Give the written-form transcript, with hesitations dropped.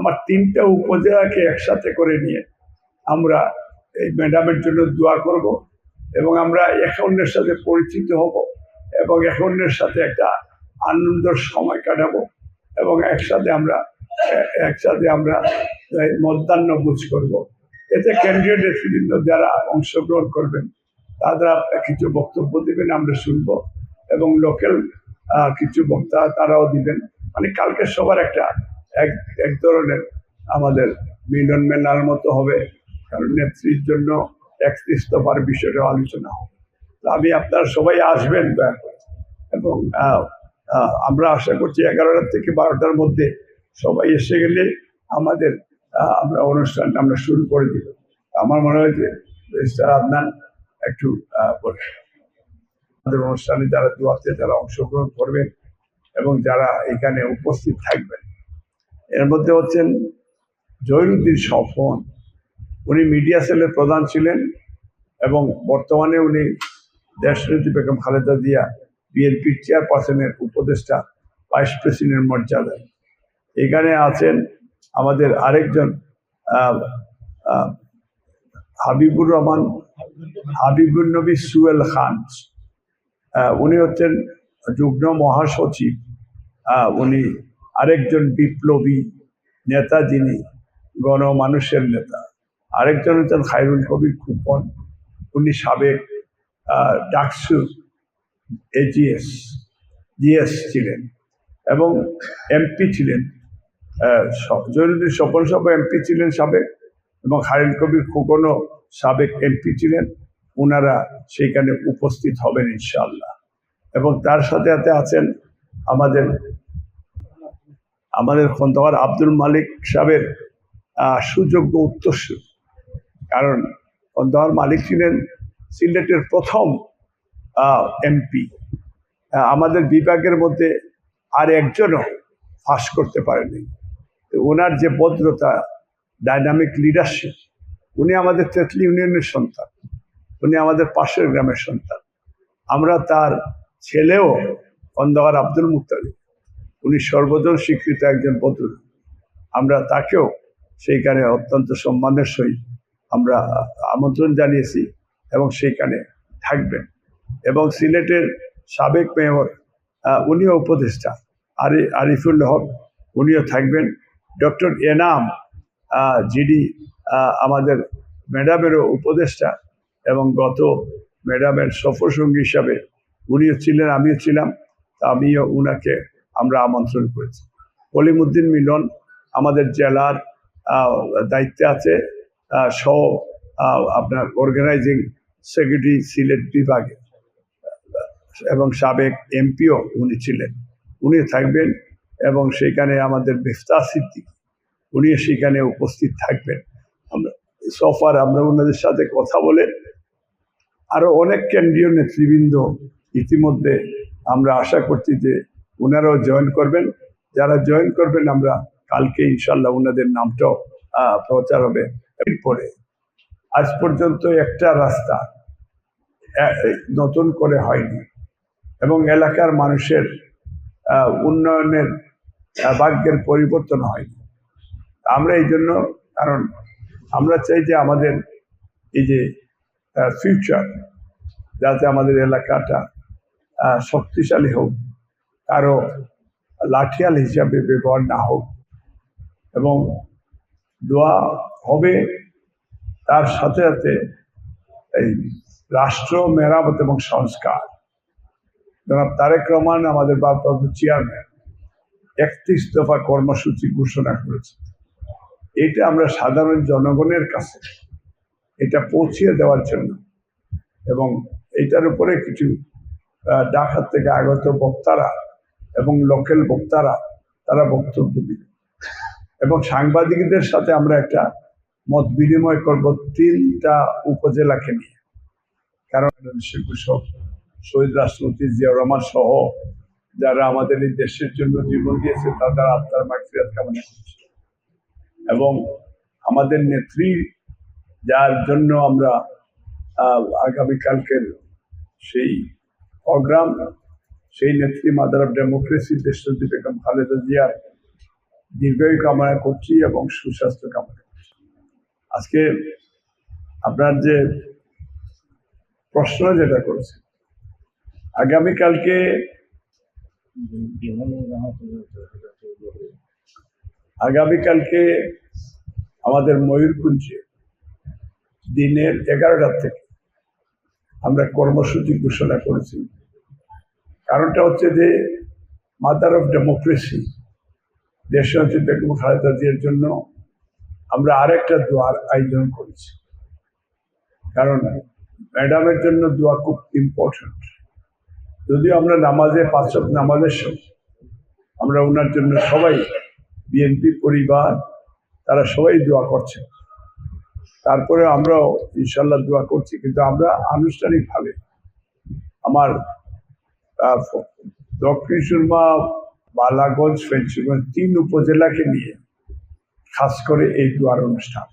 আমার 3টা উপজেলাকে একসাথে করে নিয়ে আমরা এই ম্যাডামের জন্য দোয়া করব এবং আমরা একে অন্যের সাথে পরিচিত হব এবং একে অন্যের সাথে একটা আনন্দের সময় কাটাবো এবং একসাথে আমরা মধ্যাহ্ন ভোজ করব। এতে কেন্দ্রীয় নেতৃবৃন্দ যারা অংশগ্রহণ করবেন তারা কিছু বক্তব্য দিবেন, আমরা শুনব এবং লোকাল কিছু বক্তা তারাও দিবেন। মানে কালকে সবার একটা এক ধরনের আমাদের মিলন মেলার মতো হবে, কারণ নেত্রীর জন্য ইস্তফার বিষয়টা আলোচনা হবে। আমি আপনারা সবাই আসবেন দয়া করে এবং আমরা আশা করছি 11টা থেকে 12টার মধ্যে সবাই এসে গেলে আমাদের আমরা অনুষ্ঠানটা আমরা শুরু করে দিব। আমার মনে হয় যে রেজিস্ট্রার আদনান একটু আমাদের অনুষ্ঠানে যারা দোয়াতে যারা অংশগ্রহণ করবেন এবং যারা এখানে উপস্থিত থাকবেন, এর মধ্যে হচ্ছেন জহিরুদ্দিন স্বপন। উনি মিডিয়া সেলের প্রধান ছিলেন এবং বর্তমানে উনি দেশনেত্রী বেগম খালেদা জিয়া বিএনপির চেয়ারপারসনের উপদেষ্টা ভাইস প্রেসিডেন্ট মর্যাদায়। এখানে আছেন আমাদের আরেকজন হাবিবুর নবী সুয়েল খান। উনি হচ্ছেন যুগ্ম মহাসচিব। উনি আরেকজন বিপ্লবী নেতা, যিনি গণমানুষের নেতা। আরেকজন হচ্ছেন খায়রুল কবির খোকন, উনি সাবেক ডাকসু জিএস ছিলেন এবং এমপি ছিলেন। জহিরুদ্দিন স্বপন সাহেব এমপি ছিলেন সাবেক এবং খায়রুল কবির খোকনও সাবেক এমপি ছিলেন। ওনারা সেইখানে উপস্থিত হবেন ইনশাআল্লাহ। এবং তার সাথে সাথে আছেন আমাদের খন্দকার আব্দুল মালিক সাহেবের সুযোগ্য উত্তরসূরি, কারণ খন্দকার মালিক ছিলেন সিলেটের প্রথম এমপি। আমাদের বিভাগের মধ্যে আর একজনও ফাঁস করতে পারেনি। ওনার যে ভদ্রতা, ডাইনামিক লিডারশিপ, উনি আমাদের তেতলি ইউনিয়নের সন্তান, উনি আমাদের পাশের গ্রামের সন্তান। আমরা তার ছেলেও খন্দকার আব্দুল মুত্তালিব, উনি সর্বজন স্বীকৃত একজন ভদ্র। আমরা তাকেও সেইখানে অত্যন্ত সম্মানের সহিত আমরা আমন্ত্রণ জানিয়েছি এবং সেইখানে থাকবেন। এবং সিলেটের সাবেক মেয়র, উনিও উপদেষ্টা আরিফুল হক, উনিও থাকবেন। ডক্টর এনাম, যিনি আমাদের ম্যাডামেরও উপদেষ্টা এবং গত ম্যাডামের সফরসঙ্গী হিসাবে উনিও ছিলেন, আমিও ছিলাম, আমিও উনাকে আমরা আমন্ত্রণ করেছি। কলিমুদ্দিন মিলন আমাদের জেলার দায়িত্বে আছে, আপনার অর্গানাইজিং সেক্রেটারি সিলেট বিভাগে এবং সাবেক এমপিও উনি ছিলেন, উনি থাকবেন। এবং সেখানে আমাদের মিফতাহ সিদ্দিকী, উনি সেখানে উপস্থিত থাকবেন। আমরা ওনাদের সাথে কথা বলে আরো অনেক কেন্দ্রীয় নেতৃবৃন্দ ইতিমধ্যে আমরা আশা করছি যে ওনারাও জয়েন করবেন। যারা জয়েন করবেন আমরা কালকে ইনশাল্লাহ ওনাদের নামটাও প্রচার হবে। এরপরে আজ পর্যন্ত একটা রাস্তা নতুন করে হয়নি এবং এলাকার মানুষের উন্নয়নের ভাগ্যের পরিবর্তন হয়নি। আমরা এই জন্য, কারণ আমরা চাই যে আমাদের এই যে ফিউচার, যাতে আমাদের এলাকাটা শক্তিশালী হোক, কারো লাঠিয়াল হিসাবে ব্যবহার না হোক। এবং দোয়া হবে তার সাথে সাথে এই রাষ্ট্র মেরামত এবং সংস্কার। জনাব তারেক রহমান আমাদের ভারপ্রাপ্ত চেয়ারম্যান 31 দফা কর্মসূচি ঘোষণা করেছে। এটা আমরা সাধারণ জনগণের কাছে এটা পৌঁছিয়ে দেওয়ার জন্য এবং এটার উপরে কিছু ঢাকা থেকে আগত বক্তারা এবং লোকাল বক্তারা তারা বক্তব্য দিবে এবং সাংবাদিকদের সাথে আমরা একটা মত বিনিময় করব 3টা উপজেলাকে নিয়ে। কারণ শহীদ রাষ্ট্রপতি জিয়াউর রহমান সহ যারা আমাদের এই দেশের জন্য জীবন দিয়েছে তাদের আত্মার মাগফিরাত কামনা করছি এবং আমাদের নেত্রী যার জন্য আমরা আগামীকালকের সেই প্রোগ্রাম, সেই নেত্রী মাদার অফ ডেমোক্রেসি দেশনেত্রী বেগম খালেদা জিয়ার দীর্ঘায়ু কামনা করছি এবং সুস্বাস্থ্য কামনা করছি। আজকে আপনার যে প্রশ্ন যেটা করেছে, আগামীকালকে আমাদের ময়ূরকুঞ্জে দিনের 11টা থেকে আমরা কর্মসূচি ঘোষণা করেছি। কারণটা হচ্ছে যে মাদার অফ ডেমোক্রেসি দেশনেত্রী বেগম খালেদা জিয়ার জন্য আমরা আরেকটা দোয়ার আয়োজন করেছি। কারণ ম্যাডামের জন্য দোয়া খুব ইম্পর্টেন্ট। যদিও আমরা নামাজে 5 ওয়াক্ত নামাজের সময় আমরা ওনার জন্য সবাই বিএনপি পরিবার তারা সবাই দোয়া করছে, তারপরে আমরাও ইনশাল্লাহ দোয়া করছি। কিন্তু আমরা আনুষ্ঠানিকভাবে আমার দক্ষিণ সুরমা, বালাগঞ্জ, ফেঞ্চুগঞ্জ 3 উপজেলাকে নিয়ে খাস করে এই দোয়ার অনুষ্ঠান